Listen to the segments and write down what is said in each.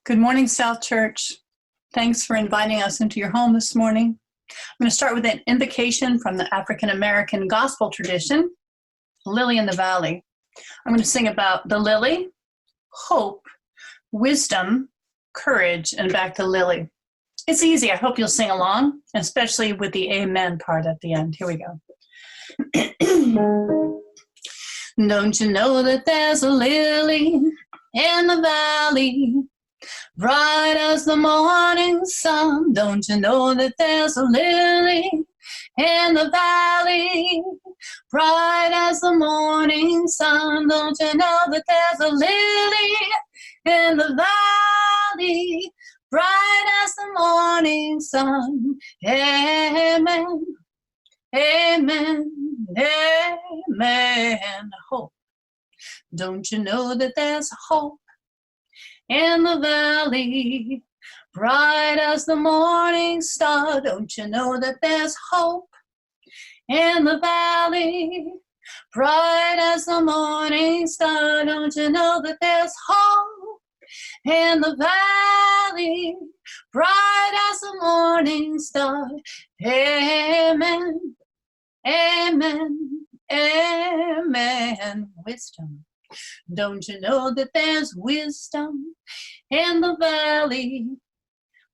Good morning, South Church. Thanks for inviting us into your home this morning. I'm going to start with an invocation from the African American gospel tradition, Lily in the Valley. I'm going to sing about the lily, hope, wisdom, courage, and back to Lily. It's easy. I hope you'll sing along, especially with the amen part at the end. Here we go. Don't you know that there's a lily in the valley, bright as the morning sun? Don't you know that there's a lily in the valley, bright as the morning sun? Don't you know that there's a lily in the valley, bright as the morning sun? Amen, amen, amen. Hope. Don't you know that there's hope in the valley, bright as the morning star? Don't you know that there's hope in the valley, bright as the morning star? Don't you know that there's hope in the valley, bright as the morning star? Amen, amen, amen. Wisdom. Don't you know that there's wisdom in the valley,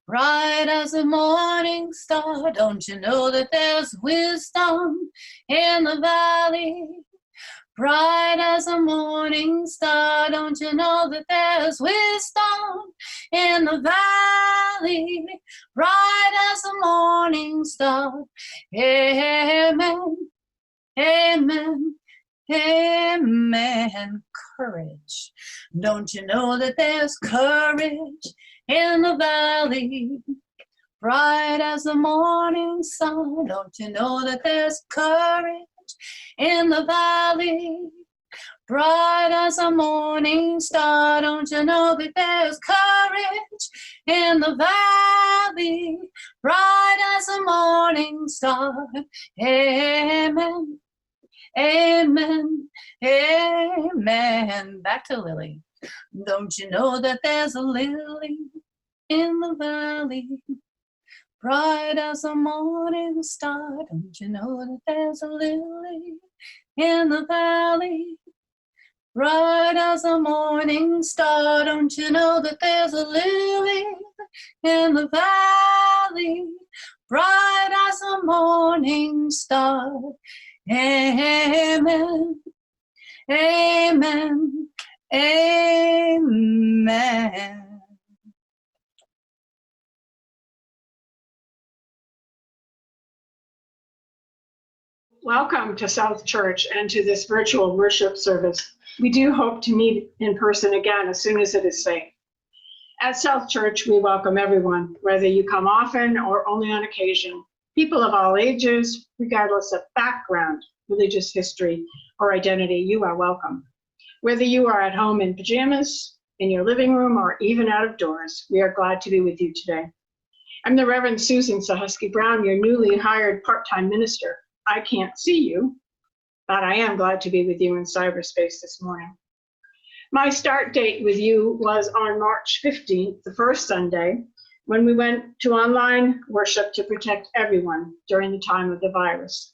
bright as the morning star? Don't you know that there's wisdom in the valley, bright as the morning star? Don't you know that there's wisdom in the valley, bright as the morning star? Amen, amen, amen. Courage. Don't you know that there's courage in the valley, bright as the morning sun? Don't you know that there's courage in the valley, bright as the morning star? Don't you know that there's courage in the valley, bright as the morning star? Amen, amen, amen. Back to Lily. Don't you know that there's a lily in the valley, bright as the morning star? Don't you know that there's a lily in the valley, bright as the morning star? Don't you know that there's a lily in the valley, bright as the morning star? Amen, amen, amen. Welcome to South Church and to this virtual worship service. We do hope to meet in person again as soon as it is safe. At South Church, we welcome everyone, whether you come often or only on occasion. People of all ages, regardless of background, religious history, or identity, you are welcome. Whether you are at home in pajamas, in your living room, or even out of doors, we are glad to be with you today. I'm the Reverend Susan Sahusky Brown, your newly hired part-time minister. I can't see you, but I am glad to be with you in cyberspace this morning. My start date with you was on March 15th, the first Sunday, when we went to online worship to protect everyone during the time of the virus.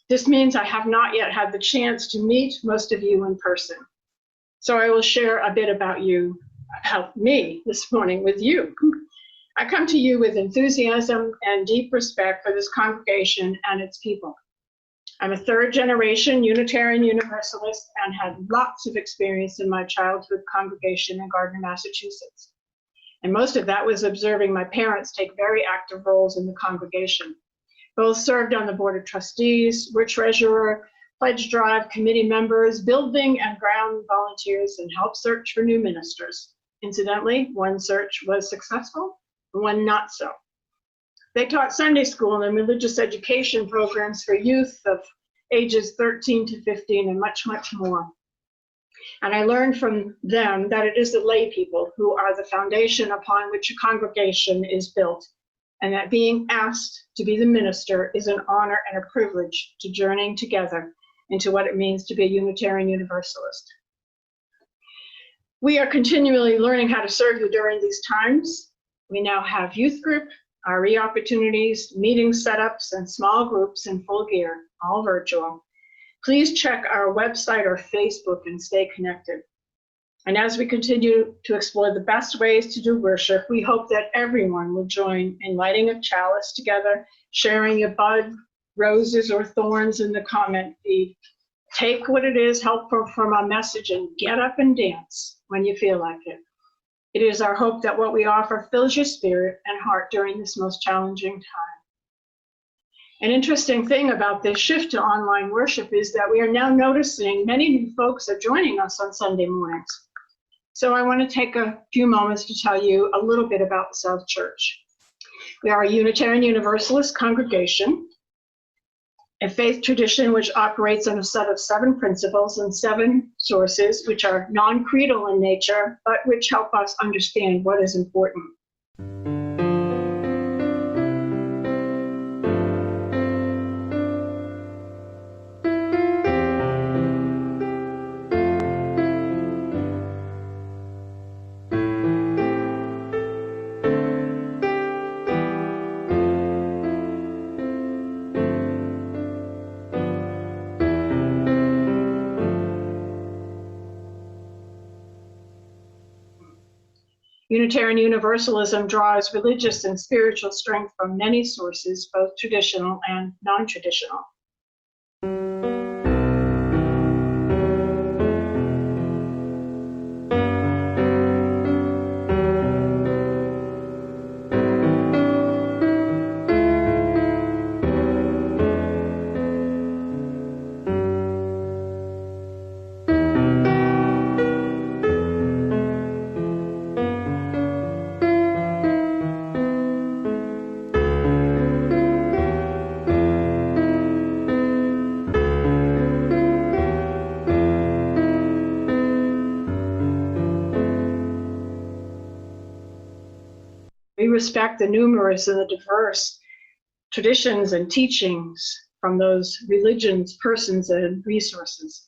This means I have not yet had the chance to meet most of you in person. So I will share a bit about me this morning with you. I come to you with enthusiasm and deep respect for this congregation and its people. I'm a third-generation Unitarian Universalist and had lots of experience in my childhood congregation in Gardner, Massachusetts. And most of that was observing my parents take very active roles in the congregation. Both served on the Board of Trustees, were treasurer, pledge drive committee members, building and ground volunteers, and helped search for new ministers. Incidentally, one search was successful, one not so. They taught Sunday school and religious education programs for youth of ages 13 to 15 and much, much more. And I learned from them that it is the lay people who are the foundation upon which a congregation is built, and that being asked to be the minister is an honor and a privilege to journeying together into what it means to be a Unitarian Universalist. We are continually learning how to serve you during these times. We now have youth group, RE opportunities, meeting setups, and small groups in full gear, all virtual. Please check our website or Facebook and stay connected. And as we continue to explore the best ways to do worship, we hope that everyone will join in lighting a chalice together, sharing a bud, roses, or thorns in the comment feed. Take what it is helpful from our message and get up and dance when you feel like it. It is our hope that what we offer fills your spirit and heart during this most challenging time. An interesting thing about this shift to online worship is that we are now noticing many new folks are joining us on Sunday mornings. So I want to take a few moments to tell you a little bit about the South Church. We are a Unitarian Universalist congregation, a faith tradition which operates on a set of 7 principles and 7 sources, which are non-creedal in nature, but which help us understand what is important. Unitarian Universalism draws religious and spiritual strength from many sources, both traditional and non-traditional. We respect the numerous and the diverse traditions and teachings from those religions, persons, and resources.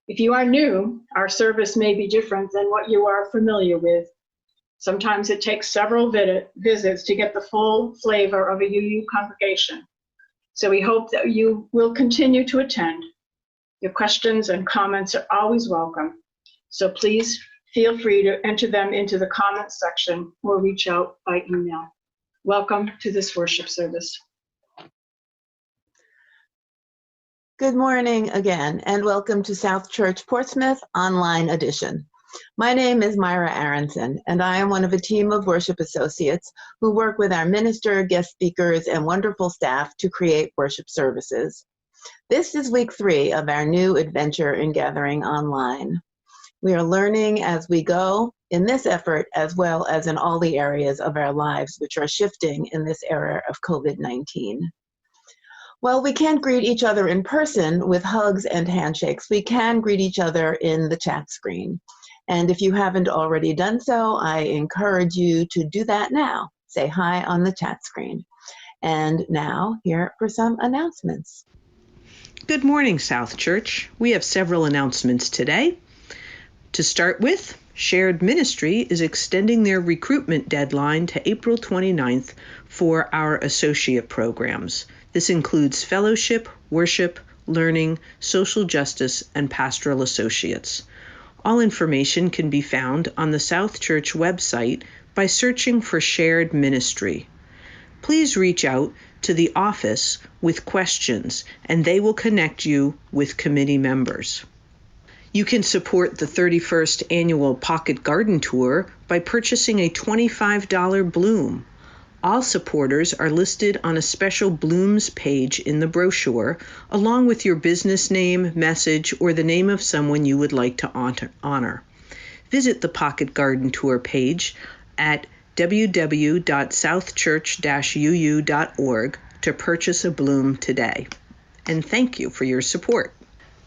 If you are new, our service may be different than what you are familiar with. Sometimes it takes several visits to get the full flavor of a UU congregation. So we hope that you will continue to attend. Your questions and comments are always welcome. So please feel free to enter them into the comments section or reach out by email. Welcome to this worship service. Good morning again, and welcome to South Church Portsmouth Online Edition. My name is Myra Aronson, and I am one of a team of worship associates who work with our minister, guest speakers, and wonderful staff to create worship services. This is week 3 of our new adventure in gathering online. We are learning as we go in this effort, as well as in all the areas of our lives which are shifting in this era of COVID-19. While we can't greet each other in person with hugs and handshakes, we can greet each other in the chat screen. And if you haven't already done so, I encourage you to do that now. Say hi on the chat screen. And now, here for some announcements. Good morning, South Church. We have several announcements today. To start with, Shared Ministry is extending their recruitment deadline to April 29th for our associate programs. This includes fellowship, worship, learning, social justice, and pastoral associates. All information can be found on the South Church website by searching for Shared Ministry. Please reach out to the office with questions, and they will connect you with committee members. You can support the 31st Annual Pocket Garden Tour by purchasing a $25 bloom. All supporters are listed on a special blooms page in the brochure, along with your business name, message, or the name of someone you would like to honor. Visit the Pocket Garden Tour page at www.southchurch-uu.org to purchase a bloom today. And thank you for your support.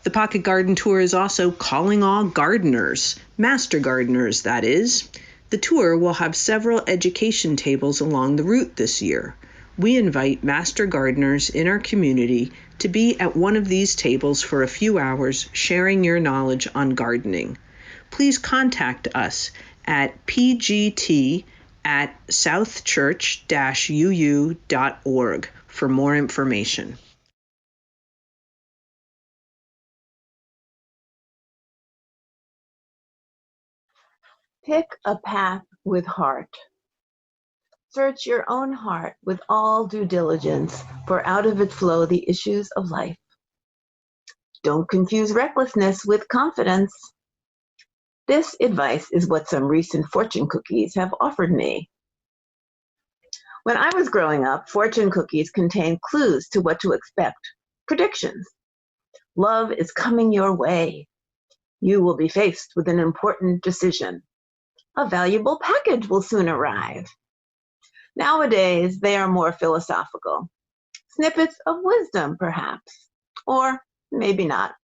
The Pocket Garden Tour is also calling all gardeners, master gardeners, that is. The tour will have several education tables along the route this year. We invite master gardeners in our community to be at one of these tables for a few hours, sharing your knowledge on gardening. please contact us at pgt@southchurch-uu.org for more information. Pick a path with heart. Search your own heart with all due diligence, for out of it flow the issues of life. Don't confuse recklessness with confidence. This advice is what some recent fortune cookies have offered me. When I was growing up, fortune cookies contained clues to what to expect, predictions. Love is coming your way. You will be faced with an important decision. A valuable package will soon arrive. Nowadays, they are more philosophical. Snippets of wisdom, perhaps, or maybe not.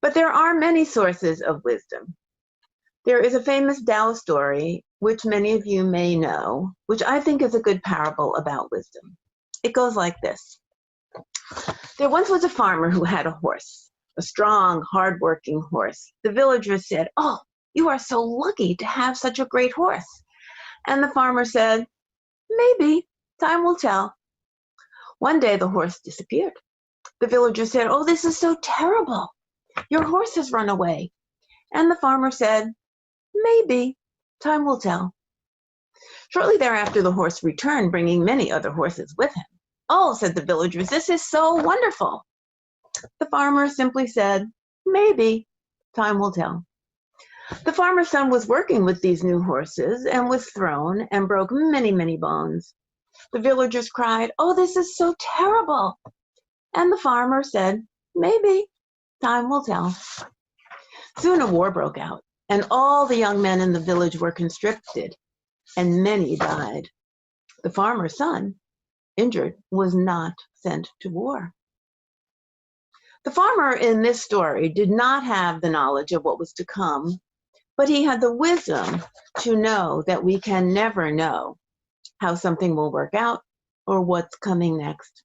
But there are many sources of wisdom. There is a famous Tao story, which many of you may know, which I think is a good parable about wisdom. It goes like this. There once was a farmer who had a horse, a strong, hard-working horse. The villagers said, "Oh, you are so lucky to have such a great horse." And the farmer said, "Maybe, time will tell." One day the horse disappeared. The villagers said, "Oh, this is so terrible. Your horse has run away." And the farmer said, "Maybe, time will tell." Shortly thereafter, the horse returned, bringing many other horses with him. "Oh," said the villagers, "this is so wonderful." The farmer simply said, "Maybe, time will tell." The farmer's son was working with these new horses and was thrown and broke many, many bones. The villagers cried, "Oh, this is so terrible." And the farmer said, "Maybe, time will tell." Soon a war broke out, and all the young men in the village were conscripted, and many died. The farmer's son, injured, was not sent to war. The farmer in this story did not have the knowledge of what was to come, but he had the wisdom to know that we can never know how something will work out or what's coming next.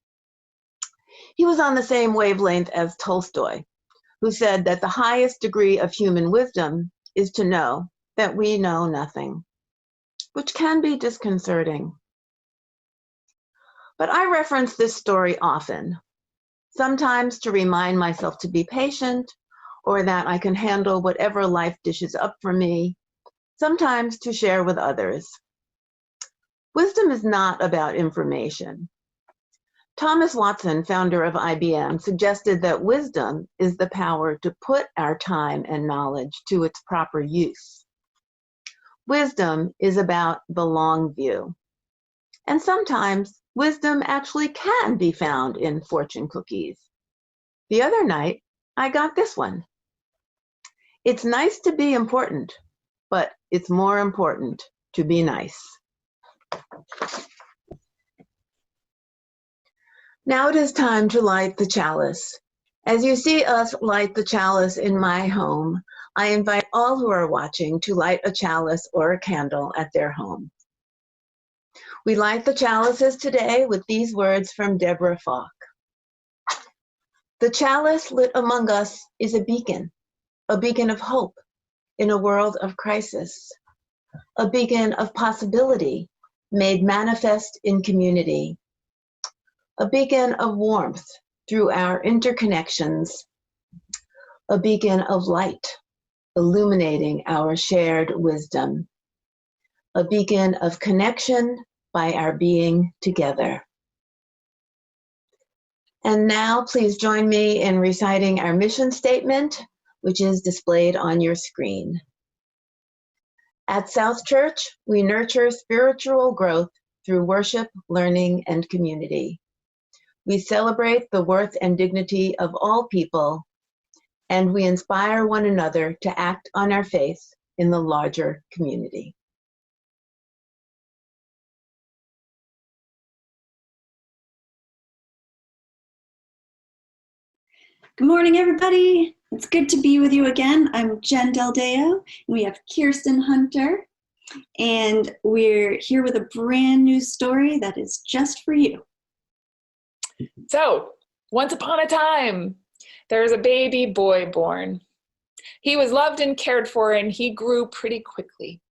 He was on the same wavelength as Tolstoy, who said that the highest degree of human wisdom is to know that we know nothing, which can be disconcerting. But I reference this story often, sometimes to remind myself to be patient, or that I can handle whatever life dishes up for me, sometimes to share with others. Wisdom is not about information. Thomas Watson, founder of IBM, suggested that wisdom is the power to put our time and knowledge to its proper use. Wisdom is about the long view. And sometimes wisdom actually can be found in fortune cookies. The other night, I got this one. It's nice to be important, but it's more important to be nice. Now it is time to light the chalice. As you see us light the chalice in my home, I invite all who are watching to light a chalice or a candle at their home. We light the chalices today with these words from Deborah Falk. The chalice lit among us is a beacon of hope in a world of crisis, a beacon of possibility made manifest in community, a beacon of warmth through our interconnections, a beacon of light illuminating our shared wisdom, a beacon of connection by our being together. And now please join me in reciting our mission statement, which is displayed on your screen. At South Church, we nurture spiritual growth through worship, learning, and community. We celebrate the worth and dignity of all people, and we inspire one another to act on our faith in the larger community. Good morning, everybody. It's good to be with you again. I'm Jen Del Deo, and we have Kirsten Hunter, and we're here with a brand new story that is just for you. So, once upon a time, there was a baby boy born. He was loved and cared for, and he grew pretty quickly.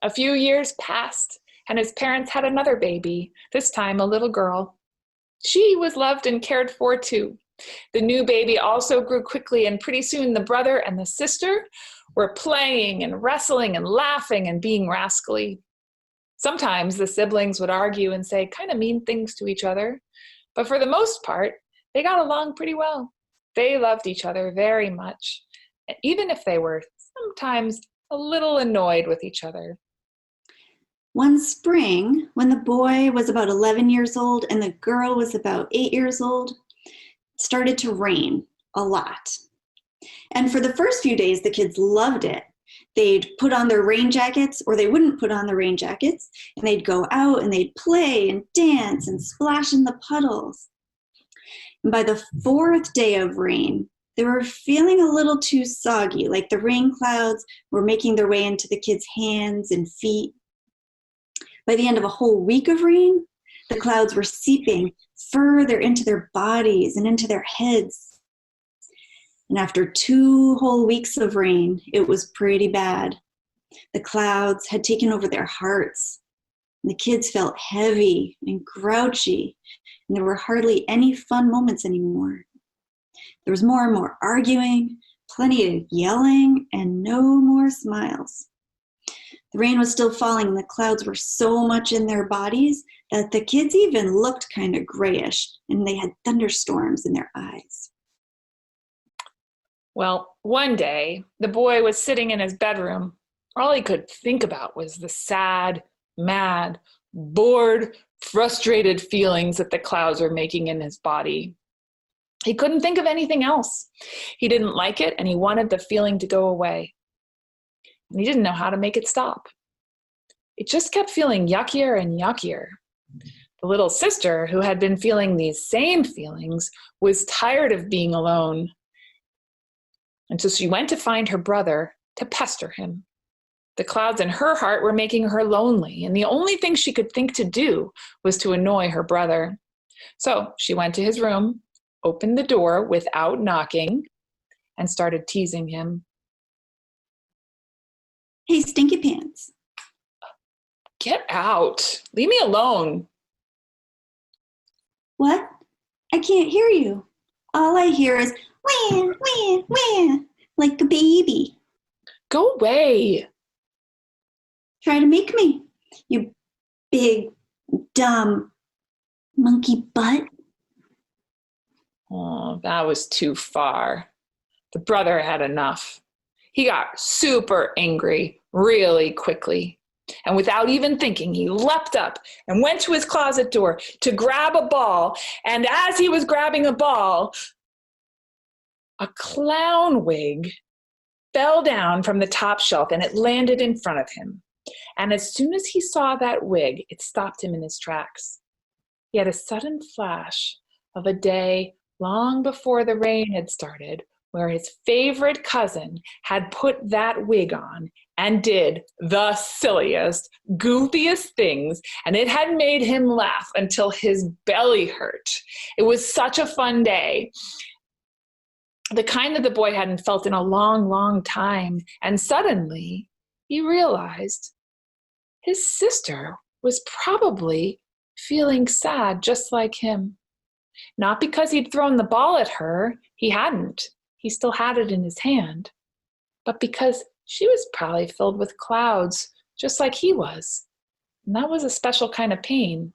A few years passed, and his parents had another baby, this time a little girl. She was loved and cared for too. The new baby also grew quickly, and pretty soon the brother and the sister were playing and wrestling and laughing and being rascally. Sometimes the siblings would argue and say kind of mean things to each other, but for the most part, they got along pretty well. They loved each other very much, even if they were sometimes a little annoyed with each other. One spring, when the boy was about 11 years old and the girl was about 8 years old, it started to rain a lot. And for the first few days, the kids loved it. They'd put on their rain jackets, or they wouldn't put on the rain jackets, and they'd go out and they'd play and dance and splash in the puddles. And by the 4th day of rain, they were feeling a little too soggy, like the rain clouds were making their way into the kids' hands and feet. By the end of a whole week of rain, the clouds were seeping further into their bodies and into their heads. And after 2 whole weeks of rain, it was pretty bad. The clouds had taken over their hearts. And the kids felt heavy and grouchy, and there were hardly any fun moments anymore. There was more and more arguing, plenty of yelling, and no more smiles. The rain was still falling, and the clouds were so much in their bodies that the kids even looked kind of grayish, and they had thunderstorms in their eyes. Well, one day, the boy was sitting in his bedroom. All he could think about was the sad, mad, bored, frustrated feelings that the clouds were making in his body. He couldn't think of anything else. He didn't like it, and he wanted the feeling to go away. And he didn't know how to make it stop. It just kept feeling yuckier and yuckier. The little sister, who had been feeling these same feelings, was tired of being alone. And so she went to find her brother to pester him. The clouds in her heart were making her lonely, and the only thing she could think to do was to annoy her brother. So she went to his room, opened the door without knocking, and started teasing him. Hey, Stinky Pants. Get out. Leave me alone. What? I can't hear you. All I hear is wah, wah, wah, like a baby. Go away. Try to make me, you big, dumb monkey butt. Oh, that was too far. The brother had enough. He got super angry really quickly. And without even thinking, he leapt up and went to his closet door to grab a ball. And as he was grabbing a ball, a clown wig fell down from the top shelf and it landed in front of him. And as soon as he saw that wig, it stopped him in his tracks. He had a sudden flash of a day long before the rain had started, where his favorite cousin had put that wig on and did the silliest, goofiest things, and it had made him laugh until his belly hurt. It was such a fun day, the kind that the boy hadn't felt in a long, long time, and suddenly he realized his sister was probably feeling sad just like him. Not because he'd thrown the ball at her, he hadn't. He still had it in his hand, but because she was probably filled with clouds, just like he was. And that was a special kind of pain.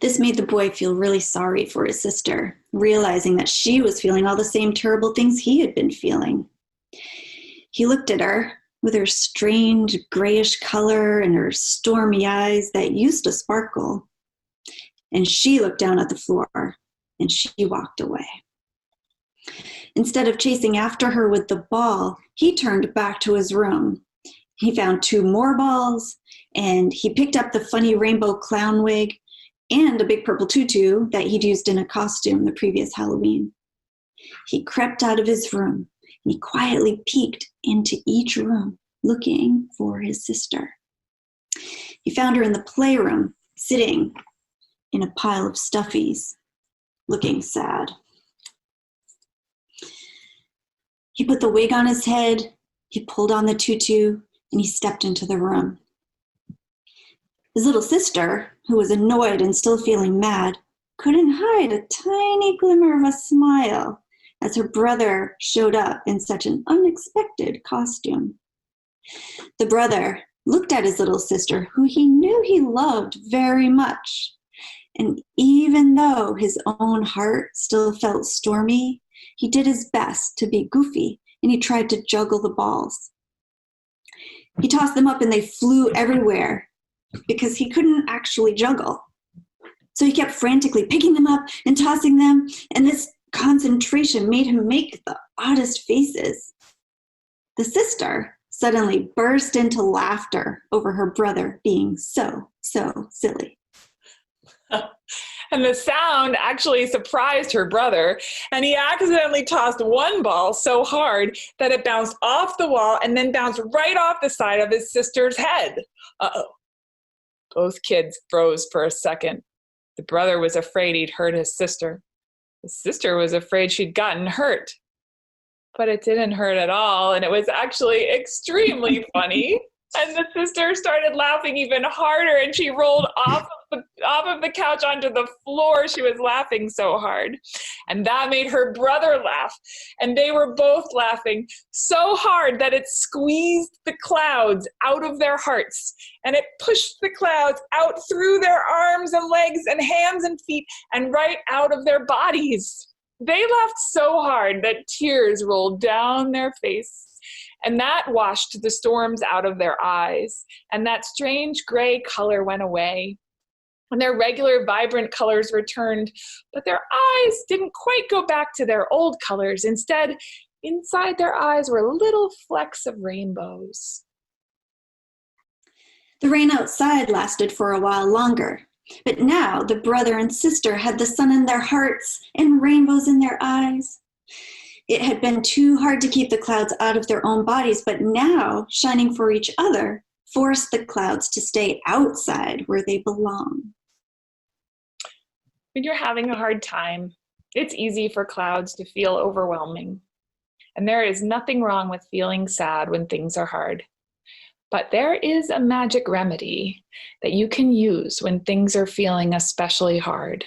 This made the boy feel really sorry for his sister, realizing that she was feeling all the same terrible things he had been feeling. He looked at her with her strange grayish color and her stormy eyes that used to sparkle. And she looked down at the floor and she walked away. Instead of chasing after her with the ball, he turned back to his room. He found 2 more balls, and he picked up the funny rainbow clown wig and a big purple tutu that he'd used in a costume the previous Halloween. He crept out of his room, and he quietly peeked into each room, looking for his sister. He found her in the playroom, sitting in a pile of stuffies, looking sad. He put the wig on his head, he pulled on the tutu, and he stepped into the room. His little sister, who was annoyed and still feeling mad, couldn't hide a tiny glimmer of a smile as her brother showed up in such an unexpected costume. The brother looked at his little sister, who he knew he loved very much. And even though his own heart still felt stormy, he did his best to be goofy, and he tried to juggle the balls. He tossed them up and they flew everywhere because he couldn't actually juggle. So he kept frantically picking them up and tossing them, and this concentration made him make the oddest faces. The sister suddenly burst into laughter over her brother being so silly. And the sound actually surprised her brother, and he accidentally tossed one ball so hard that it bounced off the wall and then bounced right off the side of his sister's head. Uh-oh. Both kids froze for a second. The brother was afraid he'd hurt his sister. The sister was afraid she'd gotten hurt. But it didn't hurt at all, and it was actually extremely funny. And the sister started laughing even harder, and she rolled off of the couch onto the floor. She was laughing so hard. And that made her brother laugh. And they were both laughing so hard that it squeezed the clouds out of their hearts. And it pushed the clouds out through their arms and legs and hands and feet and right out of their bodies. They laughed so hard that tears rolled down their face. And that washed the storms out of their eyes, and that strange gray color went away, and their regular vibrant colors returned, but their eyes didn't quite go back to their old colors. Instead, inside their eyes were little flecks of rainbows. The rain outside lasted for a while longer, but now the brother and sister had the sun in their hearts and rainbows in their eyes. It had been too hard to keep the clouds out of their own bodies, but now, shining for each other, forced the clouds to stay outside where they belong. When you're having a hard time, it's easy for clouds to feel overwhelming. And there is nothing wrong with feeling sad when things are hard. But there is a magic remedy that you can use when things are feeling especially hard.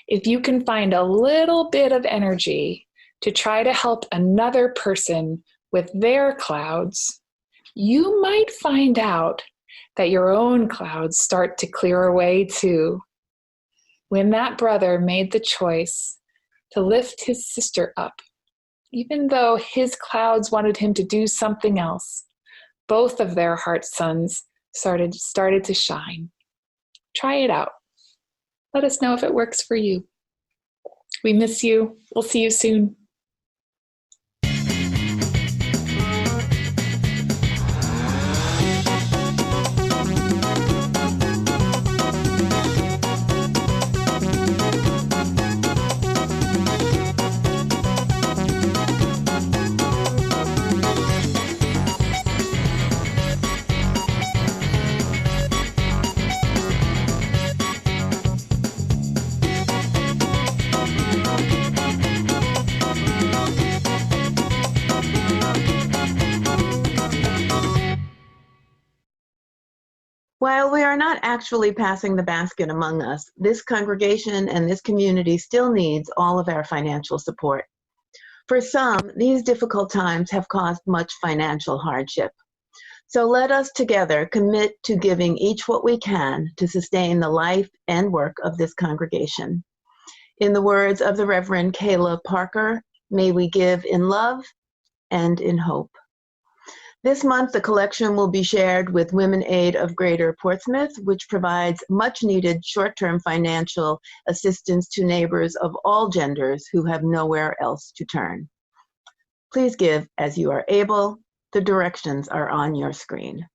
If you can find a little bit of energy to try to help another person with their clouds, you might find out that your own clouds start to clear away too. When that brother made the choice to lift his sister up, even though his clouds wanted him to do something else, both of their heart suns started to shine. Try it out. Let us know if it works for you. We miss you. We'll see you soon. While we are not actually passing the basket among us, this congregation and this community still needs all of our financial support. For some, these difficult times have caused much financial hardship. So let us together commit to giving each what we can to sustain the life and work of this congregation. In the words of the Reverend Kayla Parker, may we give in love and in hope. This month, the collection will be shared with Women Aid of Greater Portsmouth, which provides much-needed short-term financial assistance to neighbors of all genders who have nowhere else to turn. Please give as you are able. The directions are on your screen.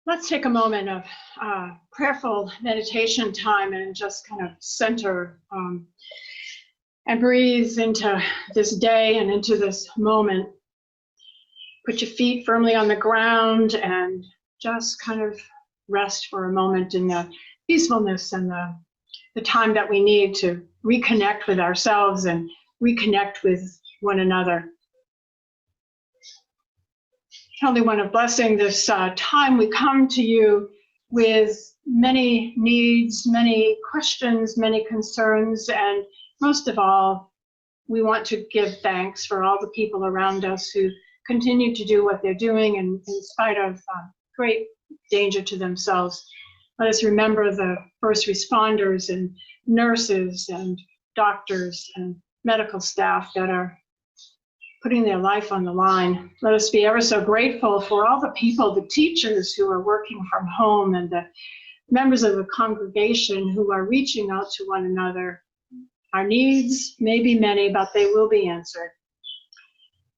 Let's take a moment of prayerful meditation time and just kind of center and breathe into this day and into this moment. Put your feet firmly on the ground and just kind of rest for a moment in the peacefulness and the time that we need to reconnect with ourselves and reconnect with one another. Holy One of Blessing, this time we come to you with many needs, many questions, many concerns, and most of all, we want to give thanks for all the people around us who continue to do what they're doing in spite of great danger to themselves. Let us remember the first responders and nurses and doctors and medical staff that are putting their life on the line. Let us be ever so grateful for all the people, the teachers who are working from home and the members of the congregation who are reaching out to one another. Our needs may be many, but they will be answered.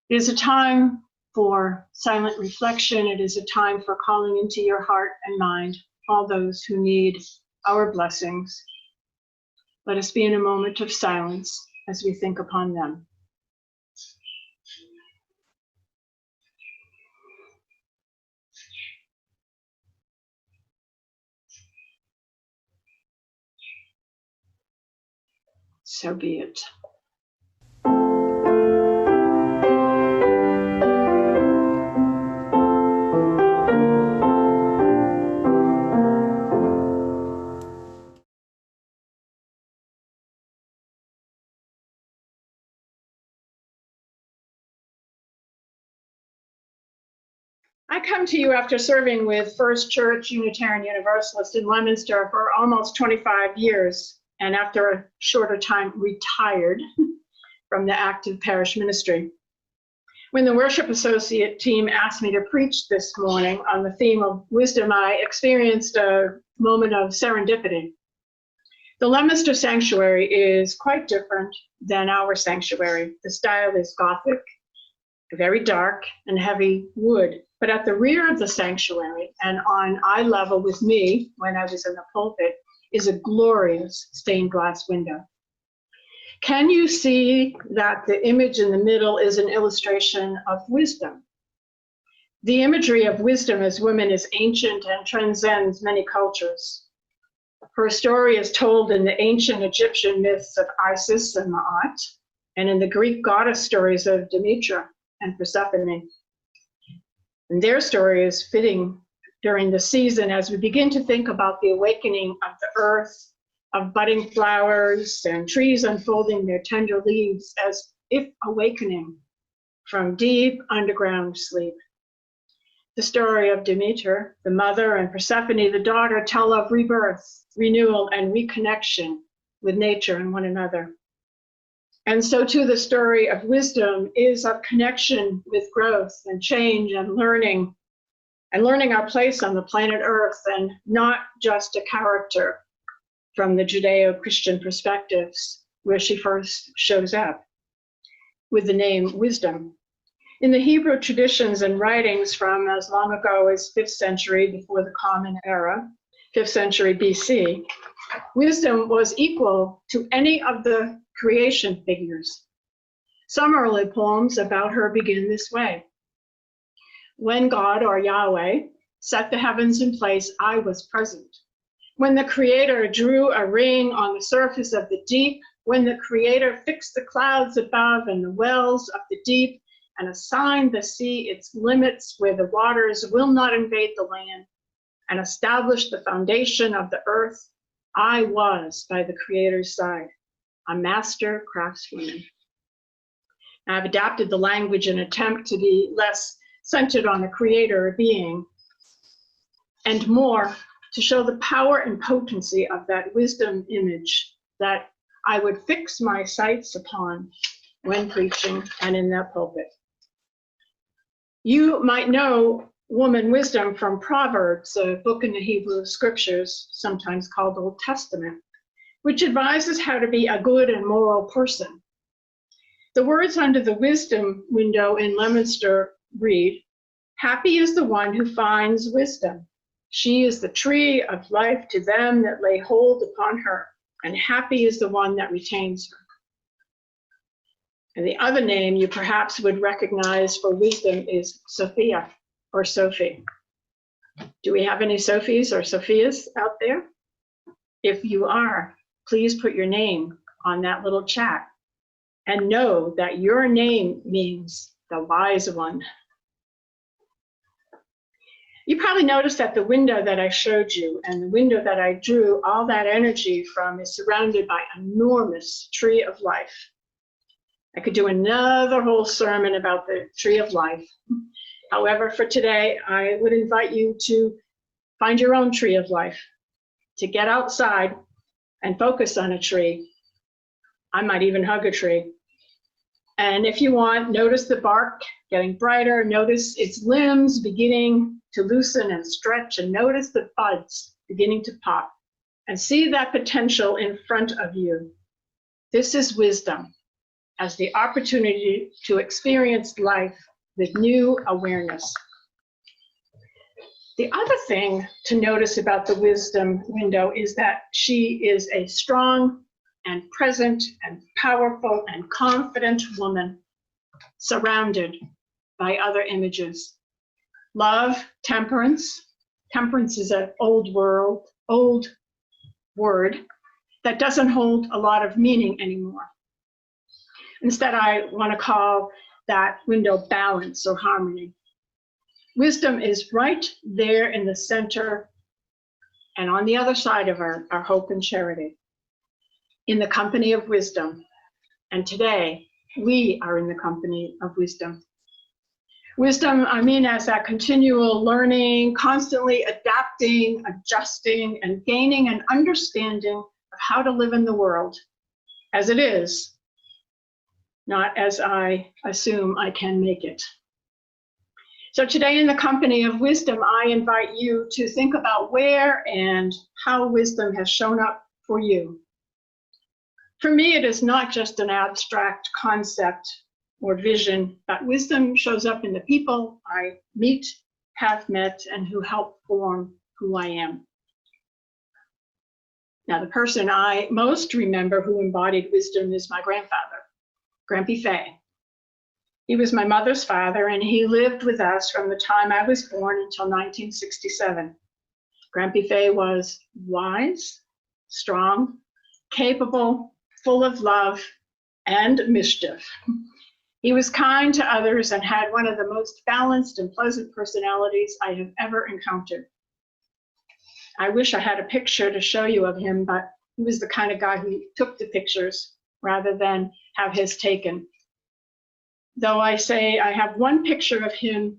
It is a time for silent reflection. It is a time for calling into your heart and mind all those who need our blessings. Let us be in a moment of silence as we think upon them. So be it. I come to you after serving with First Church Unitarian Universalist in Leominster for almost 25 years, and after a shorter time retired from the active parish ministry. When the worship associate team asked me to preach this morning on the theme of wisdom, I experienced a moment of serendipity. The Leominster Sanctuary is quite different than our sanctuary. The style is Gothic, very dark and heavy wood. But at the rear of the sanctuary and on eye level with me when I was in the pulpit is a glorious stained glass window. Can you see that the image in the middle is an illustration of wisdom? The imagery of wisdom as women is ancient and transcends many cultures. Her story is told in the ancient Egyptian myths of Isis and Ma'at, and in the Greek goddess stories of Demetra and Persephone. And their story is fitting during the season as we begin to think about the awakening of the earth, of budding flowers and trees unfolding their tender leaves as if awakening from deep underground sleep. The story of Demeter, the mother, and Persephone, the daughter, tell of rebirth, renewal, and reconnection with nature and one another. And so too the story of wisdom is of connection with growth and change and learning our place on the planet Earth, and not just a character from the Judeo-Christian perspectives where she first shows up with the name wisdom. In the Hebrew traditions and writings from as long ago as 5th century before the Common Era, 5th century BC, wisdom was equal to any of the creation figures. Some early poems about her begin this way. When God, or Yahweh, set the heavens in place, I was present. When the Creator drew a ring on the surface of the deep, when the Creator fixed the clouds above and the wells of the deep, and assigned the sea its limits where the waters will not invade the land, and established the foundation of the earth, I was by the Creator's side, a master craftswoman. I've adapted the language in an attempt to be less centered on the Creator being, and more to show the power and potency of that wisdom image that I would fix my sights upon when preaching and in that pulpit. You might know woman wisdom from Proverbs, a book in the Hebrew scriptures, sometimes called Old Testament, which advises how to be a good and moral person. The words under the wisdom window in Leominster read, "Happy is the one who finds wisdom She is the tree of life to them that lay hold upon her, and happy is the one that retains her. And the other name you perhaps would recognize for wisdom is Sophia or Sophie. Do we have any Sophies or Sophias out there? If you are, please put your name on that little chat and know that your name means the wise one. You probably noticed that the window that I showed you and the window that I drew all that energy from is surrounded by an enormous tree of life. I could do another whole sermon about the tree of life. However, for today, I would invite you to find your own tree of life, to get outside and focus on a tree. I might even hug a tree. And if you want, notice the bark getting brighter, notice its limbs beginning to loosen and stretch, and notice the buds beginning to pop, and see that potential in front of you. This is wisdom, as the opportunity to experience life with new awareness. The other thing to notice about the wisdom window is that she is a strong and present and powerful and confident woman surrounded by other images. Love, temperance. Temperance is an old word that doesn't hold a lot of meaning anymore. Instead, I want to call that window balance or harmony. Wisdom is right there in the center and on the other side of our hope and charity, in the company of wisdom. And today, we are in the company of wisdom. Wisdom, I mean, as that continual learning, constantly adapting, adjusting, and gaining an understanding of how to live in the world as it is, not as I assume I can make it. So today, in the company of wisdom, I invite you to think about where and how wisdom has shown up for you. For me, it is not just an abstract concept or vision, but wisdom shows up in the people I meet, have met, and who help form who I am. Now, the person I most remember who embodied wisdom is my grandfather, Grampy Fay. He was my mother's father, and he lived with us from the time I was born until 1967. Grampy Fay was wise, strong, capable, full of love and mischief. He was kind to others and had one of the most balanced and pleasant personalities I have ever encountered. I wish I had a picture to show you of him, but he was the kind of guy who took the pictures rather than have his taken. Though I say I have one picture of him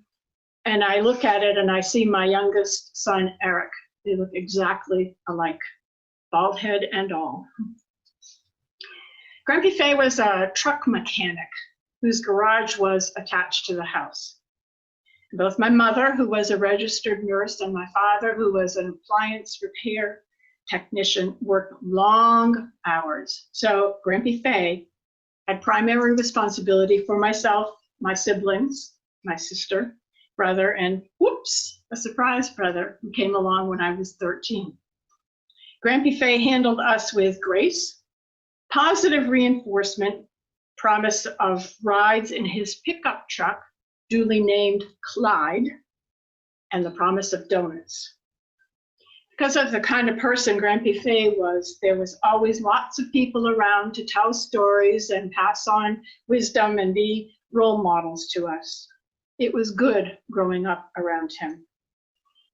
and I look at it and I see my youngest son, Eric. They look exactly alike, bald head and all. Grampy Fay was a truck mechanic whose garage was attached to the house. Both my mother, who was a registered nurse, and my father, who was an appliance repair technician, worked long hours. So Grampy Fay had primary responsibility for myself, my siblings, my sister, brother, and whoops, a surprise brother who came along when I was 13. Grampy Fay handled us with grace, positive reinforcement, promise of rides in his pickup truck, duly named Clyde, and the promise of donuts. Because of the kind of person Grampy Fay was, there was always lots of people around to tell stories and pass on wisdom and be role models to us. It was good growing up around him.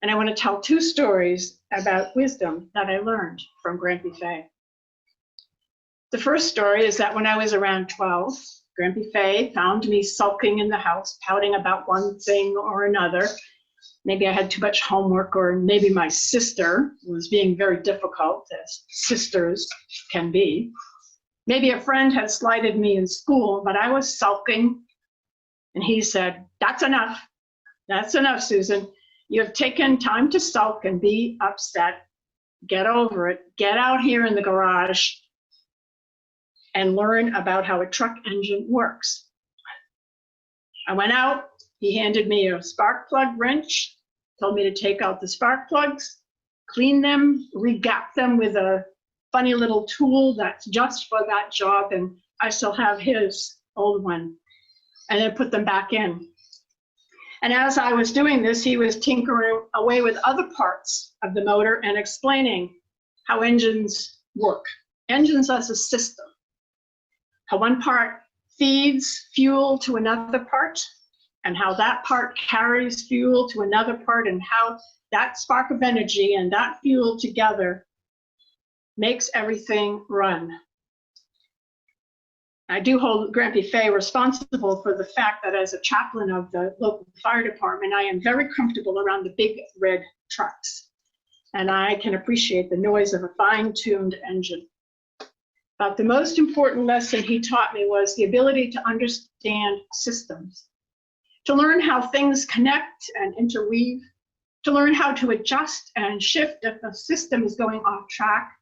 And I want to tell two stories about wisdom that I learned from Grampy Fay. The first story is that when I was around 12, Grampy Fay found me sulking in the house, pouting about one thing or another. Maybe I had too much homework, or maybe my sister was being very difficult, as sisters can be. Maybe a friend had slighted me in school, but I was sulking. And he said, "That's enough. That's enough, Susan. You have taken time to sulk and be upset. Get over it. Get out here in the garage and learn about how a truck engine works." I went out. He handed me a spark plug wrench told me to take out the spark plugs, clean them, regap them with a funny little tool that's just for that job, and I still have his old one, and then put them back in. And as I was doing this, he was tinkering away with other parts of the motor and explaining how engines work. Engines as a system, how one part feeds fuel to another part, and how that part carries fuel to another part, and how that spark of energy and that fuel together makes everything run. I do hold Grampy Fay responsible for the fact that as a chaplain of the local fire department, I am very comfortable around the big red trucks, and I can appreciate the noise of a fine-tuned engine. But the most important lesson he taught me was the ability to understand systems, to learn how things connect and interweave, to learn how to adjust and shift if a system is going off track,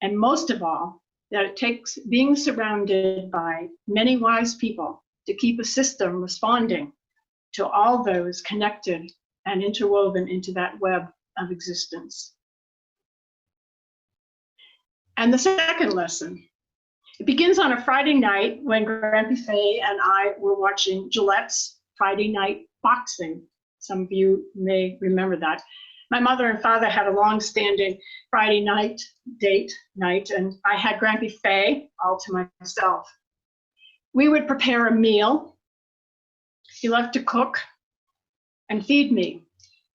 and most of all, that it takes being surrounded by many wise people to keep a system responding to all those connected and interwoven into that web of existence. And the second lesson, it begins on a Friday night when Grampy Fay and I were watching Gillette's Friday Night Boxing. Some of you may remember that. My mother and father had a long-standing Friday night date night, and I had Grampy Fay all to myself. We would prepare a meal. He loved to cook and feed me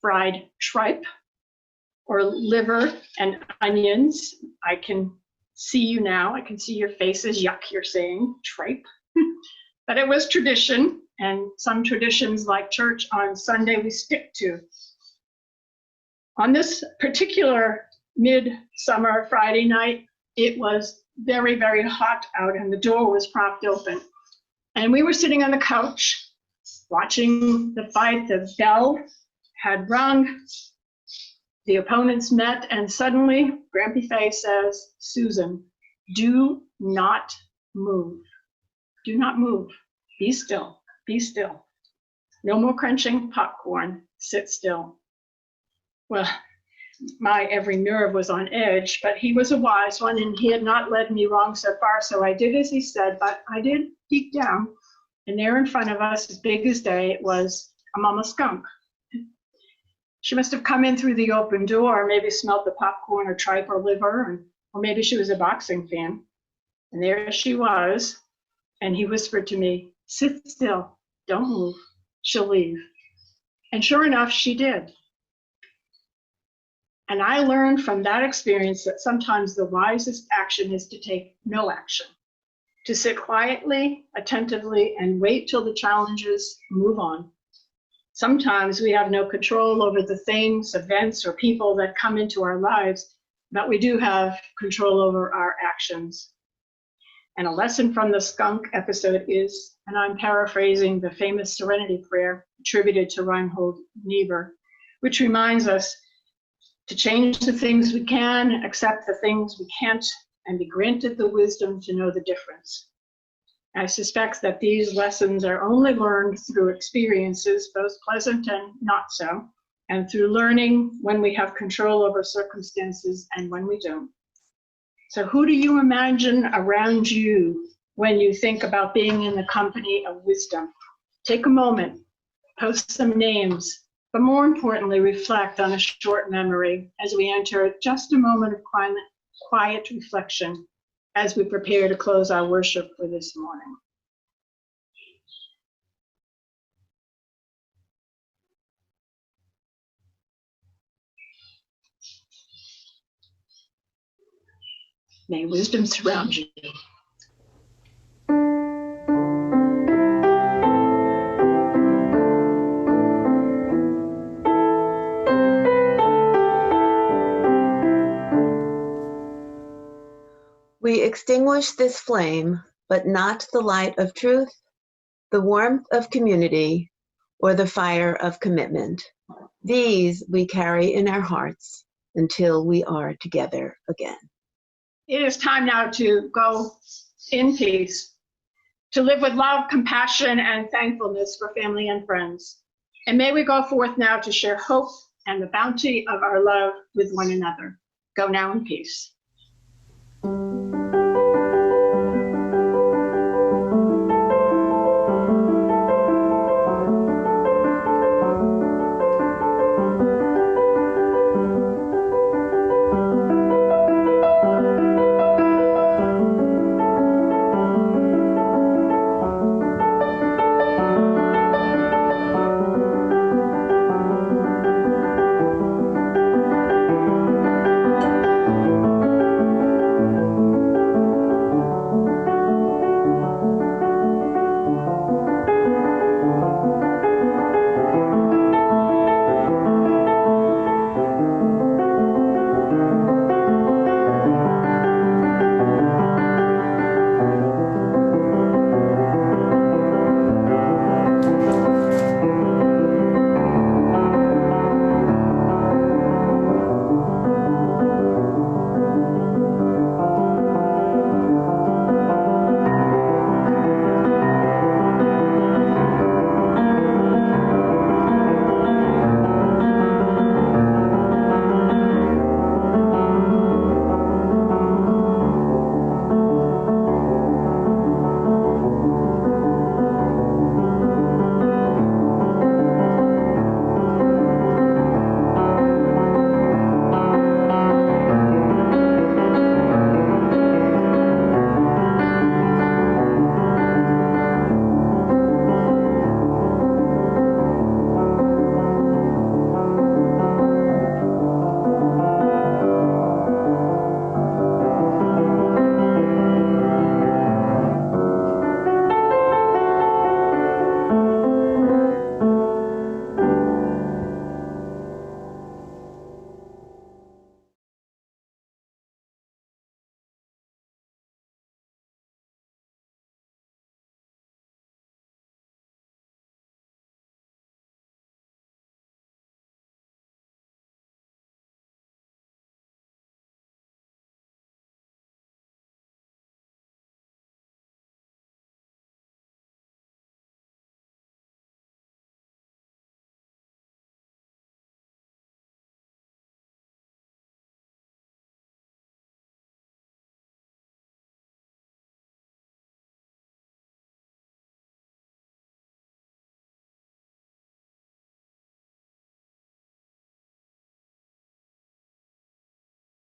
fried tripe or liver and onions. I can see you now. I can see your faces. Yuck, you're saying tripe. But it was tradition, and some traditions like church on Sunday we stick to. On this particular midsummer Friday night, it was very, very hot out and the door was propped open. And we were sitting on the couch watching the fight. The bell had rung, the opponents met, and suddenly Grampy Fay says, "Susan, do not move. Do not move. Be still. Be still. No more crunching popcorn. Sit still." Well, my every nerve was on edge, but he was a wise one and he had not led me wrong so far, so I did as he said, but I did peek down, and there in front of us, as big as day, was a mama skunk. She must have come in through the open door, maybe smelled the popcorn or tripe or liver, or maybe she was a boxing fan. And there she was, and he whispered to me, "Sit still, don't move, she'll leave." And sure enough, she did. And I learned from that experience that sometimes the wisest action is to take no action, to sit quietly, attentively, and wait till the challenges move on. Sometimes we have no control over the things, events, or people that come into our lives, but we do have control over our actions. And a lesson from the skunk episode is, and I'm paraphrasing the famous Serenity Prayer attributed to Reinhold Niebuhr, which reminds us to change the things we can, accept the things we can't, and be granted the wisdom to know the difference. I suspect that these lessons are only learned through experiences, both pleasant and not so, and through learning when we have control over circumstances and when we don't. So who do you imagine around you when you think about being in the company of wisdom? Take a moment, post some names, but more importantly, reflect on a short memory as we enter just a moment of quiet reflection as we prepare to close our worship for this morning. May wisdom surround you. We extinguish this flame, but not the light of truth, the warmth of community, or the fire of commitment. These we carry in our hearts until we are together again. It is time now to go in peace, to live with love, compassion, and thankfulness for family and friends. And may we go forth now to share hope, and the bounty of our love with one another. Go now in peace.